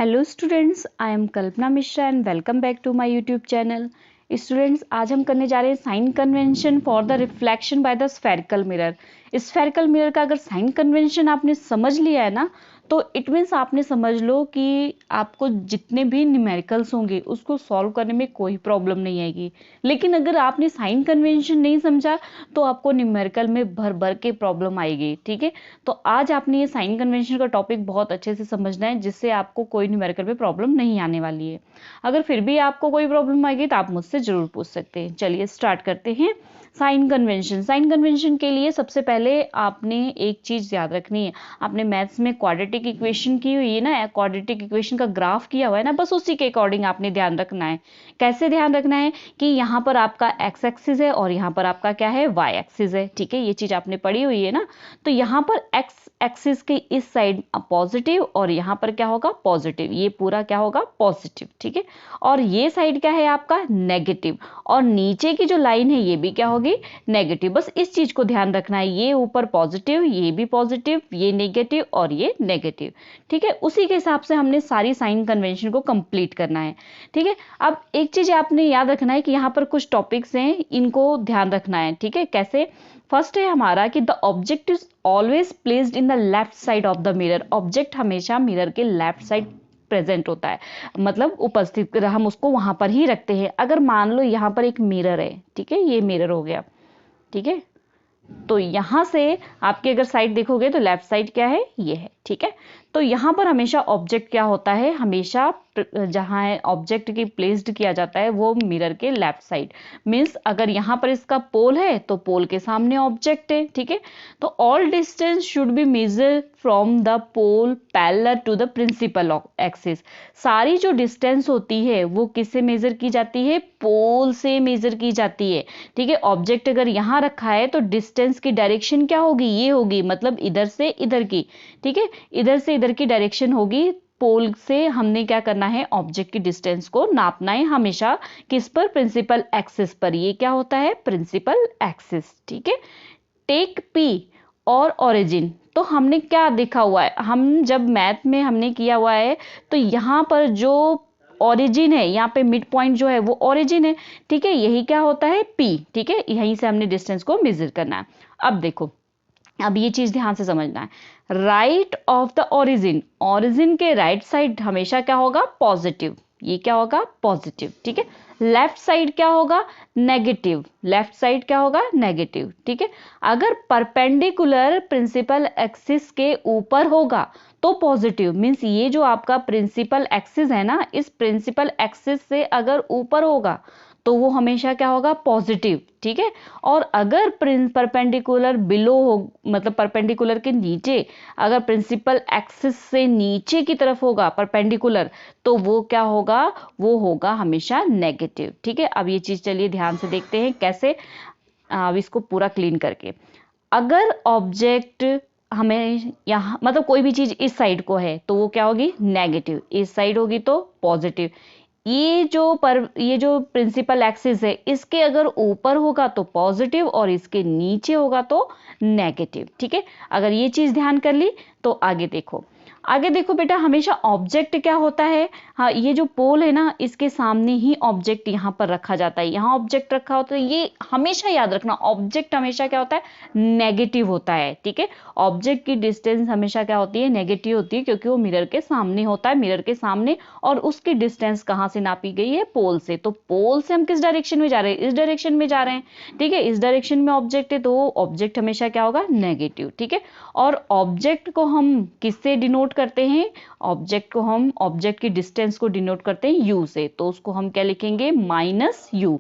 Hello students, I am Kalpana Mishra and welcome back to my YouTube channel. Students, आज हम करने जा रहे हैं sign convention for the reflection by the spherical mirror. Spherical mirror का अगर साइन कन्वेंशन आपने समझ लिया है ना, तो इट मीन्स आपने समझ लो कि आपको जितने भी न्यूमेरिकल्स होंगे उसको सॉल्व करने में कोई प्रॉब्लम नहीं आएगी। लेकिन अगर आपने साइन कन्वेंशन नहीं समझा तो आपको न्यूमेरिकल में भर भर के प्रॉब्लम आएगी। ठीक है, तो आज आपने ये साइन कन्वेंशन का टॉपिक बहुत अच्छे से समझना है, जिससे आपको कोई न्यूमेरिकल में प्रॉब्लम नहीं आने वाली है। अगर फिर भी आपको कोई प्रॉब्लम आएगी तो आप मुझसे जरूर पूछ सकते हैं। चलिए स्टार्ट करते हैं। Sign convention. साइन कन्वेंशन के लिए सबसे पहले आपने एक चीज याद रखनी है। आपने मैथ्स में क्वाड्रेटिक इक्वेशन की हुई है ना, क्वाड्रेटिक इक्वेशन का ग्राफ किया हुआ है ना, बस उसी के अकॉर्डिंग आपने ध्यान रखना है। कैसे ध्यान रखना है कि यहाँ पर आपका एक्स एक्सिस है और यहाँ पर आपका क्या है, वाई एक्सिस है। ठीक है, ये चीज आपने पढ़ी हुई है ना। तो यहाँ पर एक्स एक्सिस के इस साइड पॉजिटिव और यहाँ पर क्या होगा, पॉजिटिव। ये पूरा क्या होगा, पॉजिटिव। ठीक है, और ये साइड क्या है आपका, नेगेटिव। और नीचे की जो लाइन है ये भी क्या होगी, नेगेटिव। बस इस चीज को ध्यान रखना है, ये ऊपर पॉजिटिव, ये भी पॉजिटिव, ये नेगेटिव और ये नेगेटिव। ठीक है, उसी के हिसाब से हमने सारी साइन कन्वेंशन को कंप्लीट करना है। ठीक है, अब एक चीज आपने याद रखना है कि यहाँ पर कुछ टॉपिक्स हैं, इनको ध्यान रखना है। ठीक है, कैसे? फर्स्ट है हमारा कि the object is always placed in the left side of the mirror. Object हमेशा मिरर के लेफ्ट साइड प्रेजेंट होता है, मतलब उपस्थित, हम उसको वहां पर ही रखते हैं। अगर मान लो यहाँ पर एक मिरर है, ठीक है, ये मिरर हो गया। ठीक है, तो यहां से आपकी अगर साइड देखोगे तो लेफ्ट साइड क्या है, ये है। ठीक है, तो यहां पर हमेशा ऑब्जेक्ट क्या होता है, हमेशा जहां है ऑब्जेक्ट की प्लेस्ड किया जाता है वो मिरर के लेफ्ट साइड। मींस अगर यहां पर इसका पोल है तो पोल के सामने ऑब्जेक्ट है। ठीक है, तो all distance should be measure from the pole parallel to the principal axis. सारी जो डिस्टेंस होती है वो किससे मेजर की जाती है, पोल से मेजर की जाती है। ठीक है, ऑब्जेक्ट अगर यहां रखा है तो डिस्टेंस की डायरेक्शन क्या होगी, ये होगी, मतलब इधर से इधर की। ठीक है, इधर से इधर की डायरेक्शन होगी। पोल से हमने क्या करना है, ऑब्जेक्ट की डिस्टेंस को नापना है हमेशा। किस पर, प्रिंसिपल एक्सिस पर। ये क्या होता है, प्रिंसिपल एक्सिस। ठीक है, टेक पी और ओरिजिन। तो हमने क्या देखा हुआ है, हम जब मैथ में हमने किया हुआ है तो यहाँ पर जो ओरिजिन है, यहाँ पे मिड पॉइंट जो है वो ओरिजिन है। ठीक है, यही क्या होता है, पी। ठीक है, यहीं से हमने डिस्टेंस को मेजर करना है। अब देखो, अब ये चीज ध्यान से समझना है। Right of the origin, origin के राइट साइड हमेशा क्या होगा, पॉजिटिव। ये क्या होगा, पॉजिटिव। ठीक है, लेफ्ट साइड क्या होगा, नेगेटिव। लेफ्ट साइड क्या होगा, नेगेटिव। ठीक है, अगर परपेंडिकुलर प्रिंसिपल एक्सिस के ऊपर होगा तो पॉजिटिव। मींस ये जो आपका प्रिंसिपल एक्सिस है ना, इस प्रिंसिपल एक्सिस से अगर ऊपर होगा तो वो हमेशा क्या होगा, पॉजिटिव। ठीक है, और अगर परपेंडिकुलर बिलो हो, मतलब परपेंडिकुलर के नीचे, अगर प्रिंसिपल एक्सिस से नीचे की तरफ होगा परपेंडिकुलर, तो वो क्या होगा, वो होगा हमेशा नेगेटिव। ठीक है, अब ये चीज चलिए ध्यान से देखते हैं कैसे। अब इसको पूरा क्लीन करके, अगर ऑब्जेक्ट हमें यहाँ, मतलब कोई भी चीज इस साइड को है तो वो क्या होगी, नेगेटिव। इस साइड होगी तो पॉजिटिव। ये जो प्रिंसिपल एक्सिस है इसके अगर ऊपर होगा तो पॉजिटिव और इसके नीचे होगा तो नेगेटिव। ठीक है, अगर ये चीज ध्यान कर ली तो आगे देखो। आगे देखो बेटा, हमेशा ऑब्जेक्ट क्या होता है, हाँ, ये जो पोल है ना, इसके सामने ही ऑब्जेक्ट यहाँ पर रखा जाता है। यहाँ ऑब्जेक्ट रखा होता है, ये हमेशा याद रखना, ऑब्जेक्ट हमेशा क्या होता है, नेगेटिव होता है। ठीक है, ऑब्जेक्ट की डिस्टेंस हमेशा क्या होती है, नेगेटिव होती है, क्योंकि वो मिरर के सामने होता है, मिरर के सामने। और उसकी डिस्टेंस कहाँ से नापी गई है, पोल से। तो पोल से हम किस डायरेक्शन में जा रहे हैं, इस डायरेक्शन में जा रहे हैं। ठीक है, इस डायरेक्शन में ऑब्जेक्ट है तो ऑब्जेक्ट हमेशा क्या होगा, नेगेटिव। ठीक है, और ऑब्जेक्ट को हम किससे डिनोट करते हैं, ऑब्जेक्ट को हम, ऑब्जेक्ट की डिस्टेंस को डिनोट करते हैं यू से, तो उसको हम क्या लिखेंगे, माइनस यू।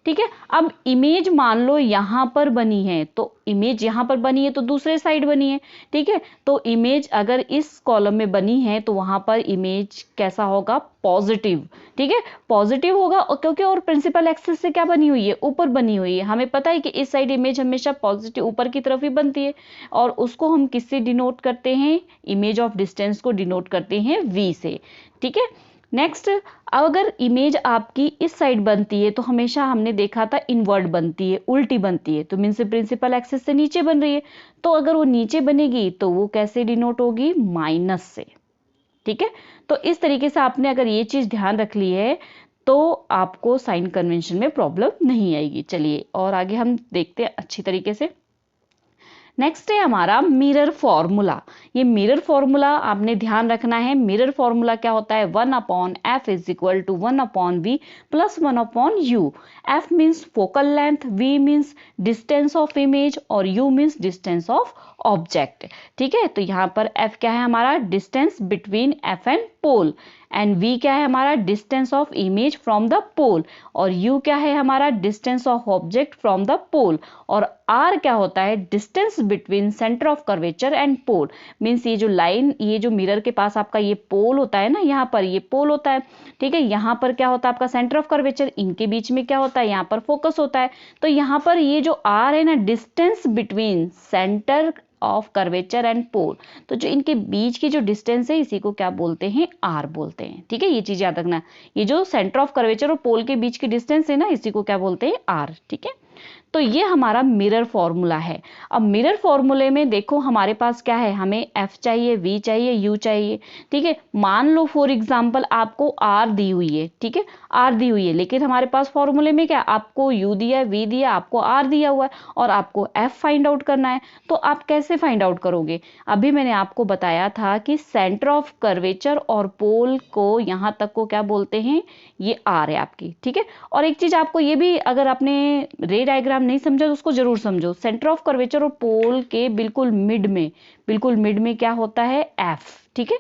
ठीक है, अब इमेज मान लो यहां पर बनी है, तो इमेज यहां पर बनी है तो दूसरे साइड बनी है। ठीक है, तो इमेज अगर इस कॉलम में बनी है तो वहां पर इमेज कैसा होगा, पॉजिटिव। ठीक है, पॉजिटिव होगा, और क्योंकि और प्रिंसिपल एक्सिस से क्या बनी हुई है, ऊपर बनी हुई है। हमें पता है कि इस साइड इमेज हमेशा पॉजिटिव ऊपर की तरफ ही बनती है, और उसको हम किससे डिनोट करते हैं, इमेज ऑफ डिस्टेंस को डिनोट करते हैं वी से। ठीक है, नेक्स्ट, अगर इमेज आपकी इस साइड बनती है तो हमेशा हमने देखा था इनवर्ट बनती है, उल्टी बनती है, तो मीन्स प्रिंसिपल एक्सिस से नीचे बन रही है। तो अगर वो नीचे बनेगी तो वो कैसे डिनोट होगी, माइनस से। ठीक है। तो इस तरीके से आपने अगर ये चीज ध्यान रख ली है तो आपको साइन कन्वेंशन में प्रॉब्लम नहीं आएगी। चलिए और आगे हम देखते हैं अच्छी तरीके से। नेक्स्ट है हमारा मिरर फॉर्मूला। ये मिरर फॉर्मूला आपने ध्यान रखना है। मिरर फॉर्मूला क्या होता है, 1/f is equal to 1/v plus 1/u। f means focal length, v means distance of image और u means distance of object. ठीक है, तो यहाँ पर f क्या है हमारा, distance between f and pole, and v क्या है हमारा, distance of image from the pole, और u क्या है हमारा, distance of object from the pole, और r क्या होता है, distance between centre of curvature and pole. Means ये जो लाइन, ये जो मिरर के पास आपका ये पोल होता है ना, यहाँ पर ये पोल होता है, ठीक है, यहाँ पर क्या होता है आपका सेंटर ऑफ कर्वेचर, इनके बीच में क्या होता है, यहाँ पर फोकस होता है। तो यहाँ पर ये जो r है ना, distance between centre of curvature and pole, तो जो इनके बीच की जो डिस्टेंस है इसी को क्या बोलते हैं, आर बोलते हैं। ठीक है, ये चीज याद रखना, ये जो सेंटर ऑफ कर्वेचर और पोल के बीच की डिस्टेंस है ना, इसी को क्या बोलते हैं, आर। ठीक है, तो ये हमारा मिरर फॉर्मूला है। अब मिरर फॉर्मूले में देखो हमारे पास क्या है, हमें f चाहिए, v चाहिए, u चाहिए। ठीक है, मान लो फॉर एग्जांपल आपको r दी हुई है, ठीक है, r दी हुई है, लेकिन हमारे पास फॉर्मूले में क्या, आपको u दिया है, v दिया, आपको r दिया हुआ है, और आपको f फाइंड आउट करना है। तो आप कैसे फाइंड आउट करोगे, अभी मैंने आपको बताया था कि सेंटर ऑफ कर्वेचर और पोल को यहाँ तक को क्या बोलते हैं, ये r है आपकी। ठीक है, और एक चीज आपको ये भी, अगर आपने रे डायग्राम नहीं समझा तो उसको जरूर समझो, सेंटर ऑफ कर्वेचर और पोल के बिल्कुल मिड में क्या होता है, f। ठीक है,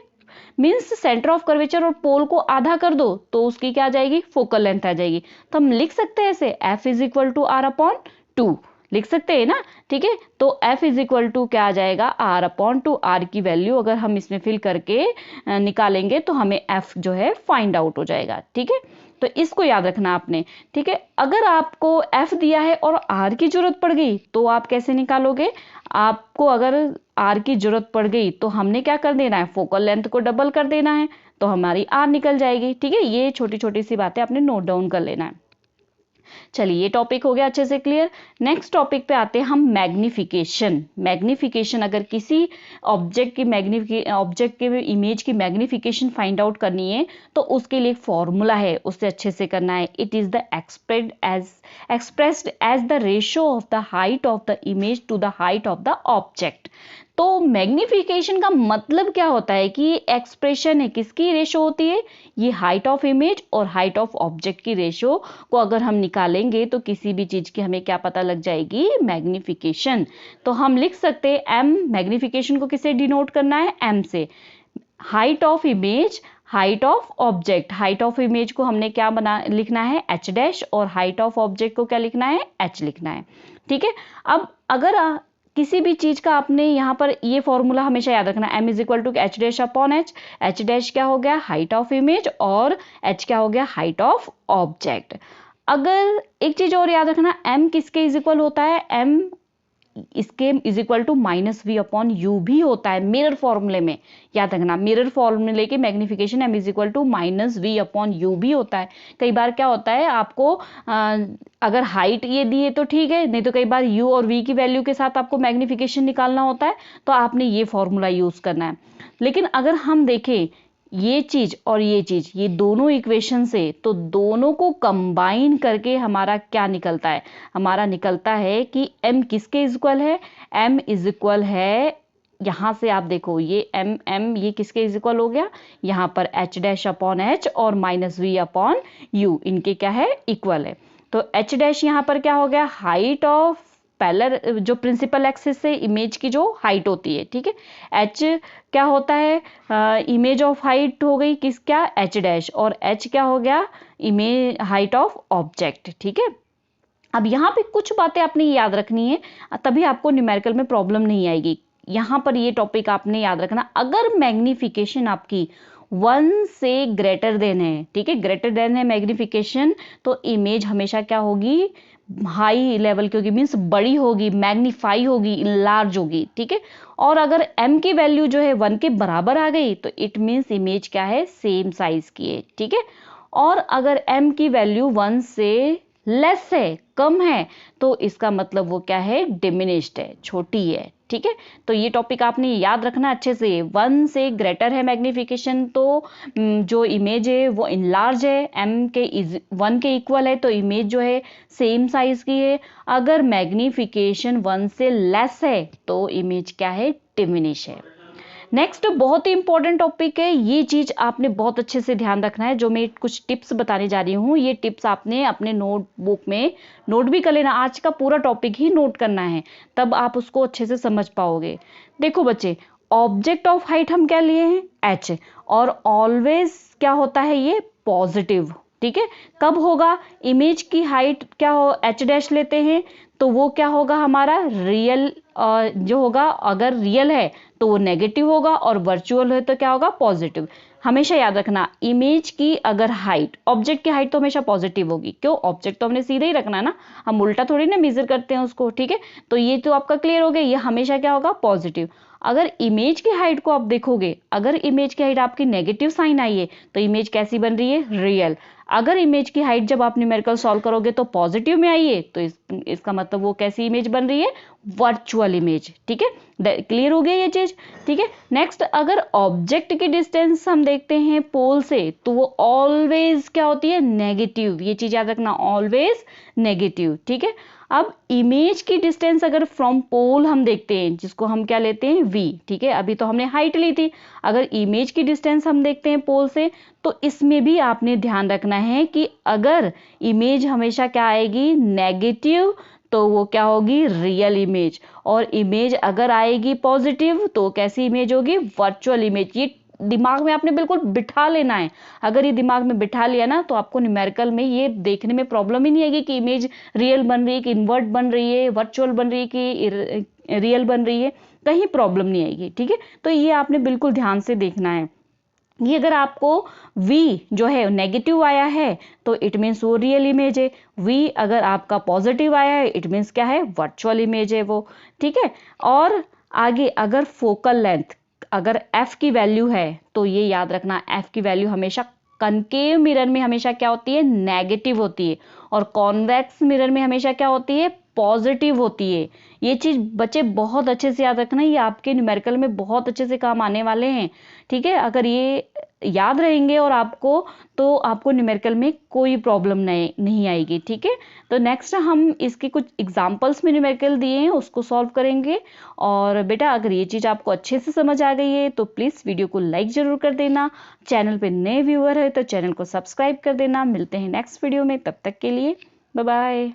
मीन्स सेंटर ऑफ कर्वेचर और पोल को आधा कर दो तो उसकी क्या आ जाएगी, फोकल लेंथ आ जाएगी। तो हम लिख सकते हैं ऐसे, f is equal to r/2 लिख सकते हैं ना। ठीक है, तो f इज इक्वल टू क्या आ जाएगा, r/2। r की वैल्यू अगर हम इसमें फिल करके निकालेंगे तो हमें f जो है फाइंड आउट हो जाएगा। ठीक है, तो इसको याद रखना आपने। ठीक है, अगर आपको f दिया है और r की जरूरत पड़ गई तो आप कैसे निकालोगे, आपको अगर r की जरूरत पड़ गई तो हमने क्या कर देना है, फोकल लेंथ को डबल कर देना है, तो हमारी r निकल जाएगी। ठीक है, ये छोटी छोटी सी बातें आपने नोट डाउन कर लेना है। चलिए ये टॉपिक हो गया अच्छे से क्लियर। नेक्स्ट टॉपिक पे आते हैं हम, मैग्निफिकेशन। अगर किसी ऑब्जेक्ट के इमेज की मैग्निफिकेशन फाइंड आउट करनी है तो उसके लिए फॉर्मूला है, उससे अच्छे से करना है। It is the expressed as the ratio of the height of the image to the height of the object. तो मैग्निफिकेशन का मतलब क्या होता है कि ये एक्सप्रेशन है, किसकी रेशो होती है, ये हाइट ऑफ इमेज और हाइट ऑफ ऑब्जेक्ट की रेशो को अगर हम निकालेंगे तो किसी भी चीज की हमें क्या पता लग जाएगी, मैग्निफिकेशन। तो हम लिख सकते हैं m, मैग्निफिकेशन को किसे डिनोट करना है, m से। Height of image, height of object, height of image को हमने क्या लिखना है, h' और हाइट ऑफ ऑब्जेक्ट को क्या लिखना है, h लिखना है। ठीक है, अब अगर किसी भी चीज का आपने यहाँ पर ये फॉर्मूला हमेशा याद रखना, m is equal to h'/h। h' क्या हो गया, हाइट ऑफ इमेज, और h क्या हो गया, हाइट ऑफ ऑब्जेक्ट। अगर एक चीज और याद रखना, m किसके इज इक्वल होता है, m इसके इज इक्वल टू -v/u भी होता है मिरर फॉर्मूले में। याद रखना, मिरर फॉर्मूले के magnification m is equal to -v/u भी होता है। कई बार क्या होता है, आपको अगर हाइट ये दी है तो ठीक है, नहीं तो कई बार u और v की वैल्यू के साथ आपको मैग्निफिकेशन निकालना होता है, तो आपने ये फॉर्मूला यूज करना है। लेकिन अगर हम देखें ये चीज और ये चीज, ये दोनों इक्वेशन से, तो दोनों को कंबाइन करके हमारा क्या निकलता है, हमारा निकलता है कि m किसके इक्वल है, m इज इक्वल है, यहां से आप देखो ये m ये किसके इज इक्वल हो गया, यहाँ पर h'/h और -v/u इनके क्या है, इक्वल है। तो h' यहाँ पर क्या हो गया, हाइट ऑफ पैरेलल, जो प्रिंसिपल एक्सिस से इमेज की जो हाइट होती है। ठीक है, h क्या होता है, इमेज ऑफ हाइट हो गई किस, क्या, h', और h क्या हो गया, इमेज हाइट ऑफ ऑब्जेक्ट। ठीक है, अब यहाँ पे कुछ बातें आपने याद रखनी है, तभी आपको न्यूमेरिकल में प्रॉब्लम नहीं आएगी। यहाँ पर ये टॉपिक आपने याद रखना, अगर मैग्निफिकेशन आपकी 1 से ग्रेटर देन है, ठीक है, ग्रेटर देन है मैग्निफिकेशन, तो इमेज हमेशा क्या होगी, हाई लेवल की होगी, मीन्स बड़ी होगी, मैग्नीफाई होगी, लार्ज होगी। ठीक है, और अगर m की वैल्यू जो है 1 के बराबर आ गई तो इट मीन्स इमेज क्या है, सेम साइज की है। ठीक है, और अगर m की वैल्यू 1 से लेस है, कम है, तो इसका मतलब वो क्या है, डिमिनिश्ड है, छोटी है। ठीक है, तो ये टॉपिक आपने याद रखना अच्छे से। 1 से ग्रेटर है मैग्नीफिकेशन तो जो इमेज है वो इनलार्ज है, m के 1 के इक्वल है तो इमेज जो है सेम साइज की है। अगर मैग्नीफिकेशन 1 से लेस है तो इमेज क्या है, डिमिनिश है। नेक्स्ट बहुत ही इंपॉर्टेंट टॉपिक है, ये चीज आपने बहुत अच्छे से ध्यान रखना है। जो मैं कुछ टिप्स बताने जा रही हूँ, ये टिप्स आपने अपने नोटबुक में नोट भी कर लेना। आज का पूरा टॉपिक ही नोट करना है, तब आप उसको अच्छे से समझ पाओगे। देखो बच्चे, ऑब्जेक्ट ऑफ हाइट हम क्या लिए हैं, एच, और ऑलवेज क्या होता है, ये पॉजिटिव। ठीक है, कब होगा, इमेज की हाइट क्या हो, एच डैश लेते हैं तो वो क्या होगा हमारा रियल जो होगा, अगर रियल है तो वो नेगेटिव होगा और वर्चुअल है तो क्या होगा, पॉजिटिव। हमेशा याद रखना, इमेज की अगर हाइट, ऑब्जेक्ट की हाइट तो हमेशा पॉजिटिव होगी। क्यों, ऑब्जेक्ट तो हमने सीधे ही रखना है ना, हम उल्टा थोड़ी ना मेजर करते हैं उसको। ठीक है, तो ये तो आपका क्लियर हो गया, ये हमेशा क्या होगा, पॉजिटिव। अगर इमेज की हाइट को आप देखोगे, अगर इमेज की हाइट आपकी नेगेटिव साइन आई है तो इमेज कैसी बन रही है, रियल। अगर इमेज की हाइट जब आप न्यूमेरिकल सॉल्व करोगे तो पॉजिटिव में आई है तो इसका मतलब वो कैसी इमेज बन रही है, वर्चुअल इमेज। ठीक है, क्लियर हो गया ये चीज। ठीक है, नेक्स्ट अगर ऑब्जेक्ट की डिस्टेंस हम देखते हैं पोल से तो वो ऑलवेज क्या होती है, नेगेटिव। ये चीज याद रखना, ऑलवेज नेगेटिव। ठीक है, अब इमेज की डिस्टेंस अगर फ्रॉम पोल हम देखते हैं, जिसको हम क्या लेते हैं, v। ठीक है, अभी तो हमने हाइट ली थी। अगर इमेज की डिस्टेंस हम देखते हैं पोल से तो इसमें भी आपने ध्यान रखना है कि अगर इमेज हमेशा क्या आएगी, नेगेटिव, तो वो क्या होगी, रियल इमेज। और इमेज अगर आएगी पॉजिटिव तो कैसी इमेज होगी, वर्चुअल इमेज। ये दिमाग में आपने बिल्कुल बिठा लेना है। अगर ये दिमाग में बिठा लिया ना तो आपको न्यूमेरिकल में ये देखने में प्रॉब्लम ही नहीं आएगी कि इमेज रियल बन रही है कि इन्वर्ट बन रही है, वर्चुअल बन रही है कि रियल बन रही है, कहीं प्रॉब्लम नहीं आएगी। ठीक है, तो ये आपने बिल्कुल ध्यान से देखना है। ये अगर आपको v जो है नेगेटिव आया है तो इट मीन्स वो रियल इमेज है। v अगर आपका पॉजिटिव आया है इट मीन्स क्या है, वर्चुअल इमेज है वो। ठीक है, और आगे अगर फोकल लेंथ अगर f की वैल्यू है तो ये याद रखना, f की वैल्यू हमेशा कनकेव मिरर में हमेशा क्या होती है, नेगेटिव होती है, और कॉन्वेक्स मिरर में हमेशा क्या होती है, पॉजिटिव होती है। ये चीज बच्चे बहुत अच्छे से याद रखना, ये आपके न्यूमेरिकल में बहुत अच्छे से काम आने वाले हैं। ठीक है, अगर ये याद रहेंगे और आपको, तो आपको न्यूमेरिकल में कोई प्रॉब्लम नहीं आएगी। ठीक है, तो नेक्स्ट हम इसके कुछ एग्जांपल्स में न्यूमेरिकल दिए हैं उसको सॉल्व करेंगे। और बेटा अगर ये चीज आपको अच्छे से समझ आ गई है तो प्लीज वीडियो को लाइक जरूर कर देना। चैनल पे नए व्यूअर है तो चैनल को सब्सक्राइब कर देना। मिलते हैं नेक्स्ट वीडियो में, तब तक के लिए बाय बाय।